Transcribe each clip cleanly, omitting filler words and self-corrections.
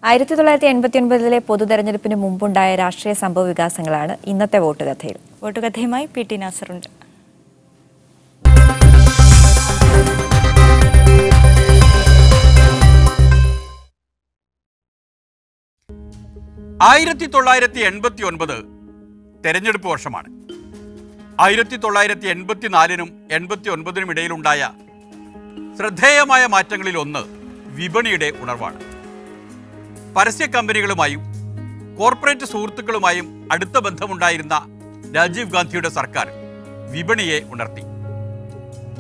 1989 പൊതുതെരഞ്ഞെടുപ്പിന് മുമ്പുണ്ടായ രാഷ്ട്രീയ സംഭവ വികാസങ്ങളാണ് ഇന്നത്തെ വോട്ടുകഥയിൽ. വോട്ടുകഥയുമായി പി.ടി. നാസറുണ്ട്. തെരഞ്ഞെടുപ്പ് വർഷമാണ്. 1984-നും 89-നും ഇടയിലുണ്ടായ ശ്രദ്ധേയമായ മാറ്റങ്ങളിൽ ഒന്ന് വിപണിയുടെ ഉണർവാണ്. പരസ്യ കമ്പനികളുമായും കോർപ്പറേറ്റ് സുഹൃത്തുക്കളുമായും അടുത്ത ബന്ധമുണ്ടായിരുന്ന രാജീവ് ഗാന്ധിയുടെ സർക്കാർ വിപണിയെ ഉണർത്തി.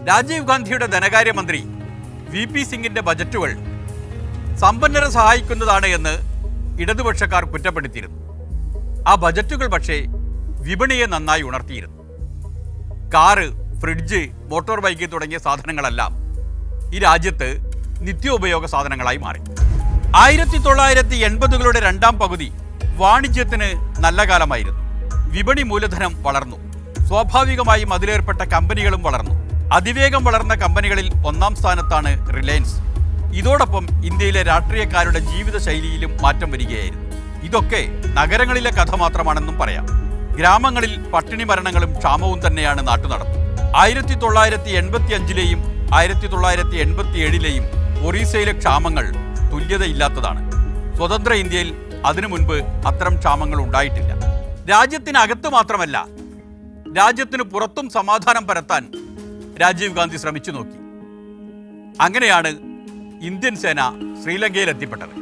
രാജീവ് ഗാന്ധിയുടെ ധനകാര്യമന്ത്രി VP സിംഗിന്റെ ബജറ്റുകൾ സമ്പന്നരെ സഹായിക്കുന്നതാണ് എന്ന് ഇടതുപക്ഷക്കാർ കുറ്റപ്പെടുത്തിയിരുന്നു. ആ ബജറ്റുകൾ പക്ഷേ വിപണിയെ നന്നായി ഉണർത്തിയിരുന്നു. കാറ്, ഫ്രിഡ്ജ്, മോട്ടോർ ബൈക്ക് തുടങ്ങിയ സാധനങ്ങളെല്ലാം ഈ രാജ്യത്ത് നിത്യോപയോഗ സാധനങ്ങളായി മാറി. 1980കളുടെ രണ്ടാം പകുതി വാണിജ്യത്തിന് നല്ല കാലമായിരുന്നു. വിപണി മൂലധനം വളർന്നു. സ്വാഭാവികമായും അതിലേർപ്പെട്ട കമ്പനികളും വളർന്നു. അതിവേഗം വളർന്ന കമ്പനികളിൽ ഒന്നാം സ്ഥാനത്താണ് റിലയൻസ്. ഇതോടൊപ്പം ഇന്ത്യയിലെ രാഷ്ട്രീയക്കാരുടെ ജീവിതശൈലിയിലും മാറ്റം വരികയായിരുന്നു. ഇതൊക്കെ നഗരങ്ങളിലെ കഥ മാത്രമാണെന്നും പറയാം. ഗ്രാമങ്ങളിൽ പട്ടിണി മരണങ്ങളും ക്ഷാമവും തന്നെയാണ് നാട്ടുനടപ്പ്. 1985-ലെയും 1987-ലെയും ഒറീസയിലെ ക്ഷാമങ്ങൾ തുല്യതയില്ലാത്തതാണ്. സ്വതന്ത്ര ഇന്ത്യയിൽ അതിനു മുൻപ് അത്തരം ക്ഷാമങ്ങൾ ഉണ്ടായിട്ടില്ല. രാജ്യത്തിനകത്ത് മാത്രമല്ല, രാജ്യത്തിന് പുറത്തും സമാധാനം പരത്താൻ രാജീവ് ഗാന്ധി ശ്രമിച്ചു നോക്കി. അങ്ങനെയാണ് ഇന്ത്യൻ സേന ശ്രീലങ്കയിൽ എത്തിപ്പെട്ടത്.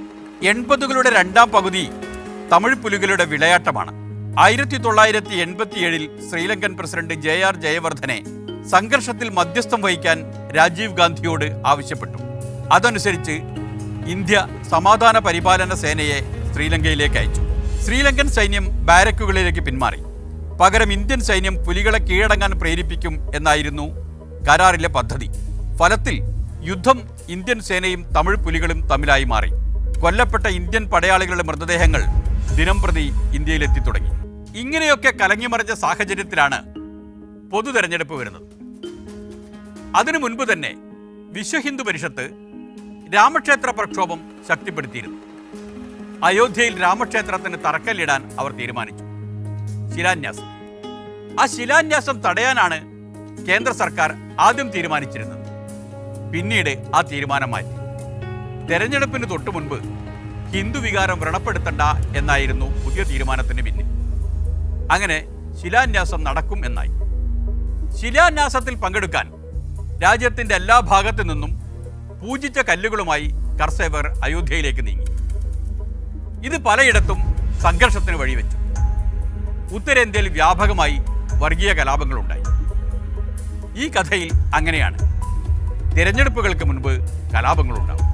80കളുടെ രണ്ടാം പകുതി തമിഴ് പുലികളുടെ വിളയാട്ടമാണ്. 1987-ൽ ശ്രീലങ്കൻ പ്രസിഡന്റ് JR ജയവർദ്ധനെ സംഘർഷത്തിൽ മധ്യസ്ഥം വഹിക്കാൻ രാജീവ് ഗാന്ധിയോട് ആവശ്യപ്പെട്ടു. അതനുസരിച്ച് ഇന്ത്യ സമാധാന പരിപാലന സേനയെ ശ്രീലങ്കയിലേക്ക് അയച്ചു. ശ്രീലങ്കൻ സൈന്യം ബാരക്കുകളിലേക്ക് പിന്മാറി. പകരം ഇന്ത്യൻ സൈന്യം പുലികളെ കീഴടങ്ങാൻ പ്രേരിപ്പിക്കും എന്നായിരുന്നു കരാറിലെ പദ്ധതി. ഫലത്തിൽ യുദ്ധം ഇന്ത്യൻ സേനയും തമിഴ് പുലികളും തമ്മിലായി മാറി. കൊല്ലപ്പെട്ട ഇന്ത്യൻ പടയാളികളുടെ മൃതദേഹങ്ങൾ ദിനംപ്രതി ഇന്ത്യയിലെത്തി തുടങ്ങി. ഇങ്ങനെയൊക്കെ കലങ്ങിമറിഞ്ഞ സാഹചര്യത്തിലാണ് പൊതു തെരഞ്ഞെടുപ്പ് വരുന്നത്. അതിനു മുൻപ് തന്നെ വിശ്വഹിന്ദു പരിഷത്ത് രാമക്ഷേത്ര പ്രക്ഷോഭം ശക്തിപ്പെടുത്തിയിരുന്നു. അയോധ്യയിൽ രാമക്ഷേത്രത്തിന് തറക്കല്ലിടാൻ അവർ തീരുമാനിച്ചു. ശിലാന്യാസം. ആ ശിലാന്യാസം തടയാനാണ് കേന്ദ്ര സർക്കാർ ആദ്യം തീരുമാനിച്ചിരുന്നത്. പിന്നീട് ആ തീരുമാനം മാറ്റി. തെരഞ്ഞെടുപ്പിന് തൊട്ടു മുൻപ് ഹിന്ദു വികാരം വ്രണപ്പെടുത്തണ്ട എന്നായിരുന്നു പുതിയ തീരുമാനത്തിന് പിന്നിൽ. അങ്ങനെ ശിലാന്യാസം നടക്കും എന്നായി. ശിലാന്യാസത്തിൽ പങ്കെടുക്കാൻ രാജ്യത്തിൻ്റെ എല്ലാ ഭാഗത്തു നിന്നും പൂജിച്ച കല്ലുകളുമായി കർഷകർ അയോധ്യയിലേക്ക് നീങ്ങി. ഇത് പലയിടത്തും സംഘർഷത്തിന് വഴിവെച്ചു. ഉത്തരേന്ത്യയിൽ വ്യാപകമായി വർഗീയ കലാപങ്ങളുണ്ടായി. ഈ കഥയിൽ അങ്ങനെയാണ്. തിരഞ്ഞെടുപ്പുകൾക്ക് മുൻപ് കലാപങ്ങളുണ്ടാകും.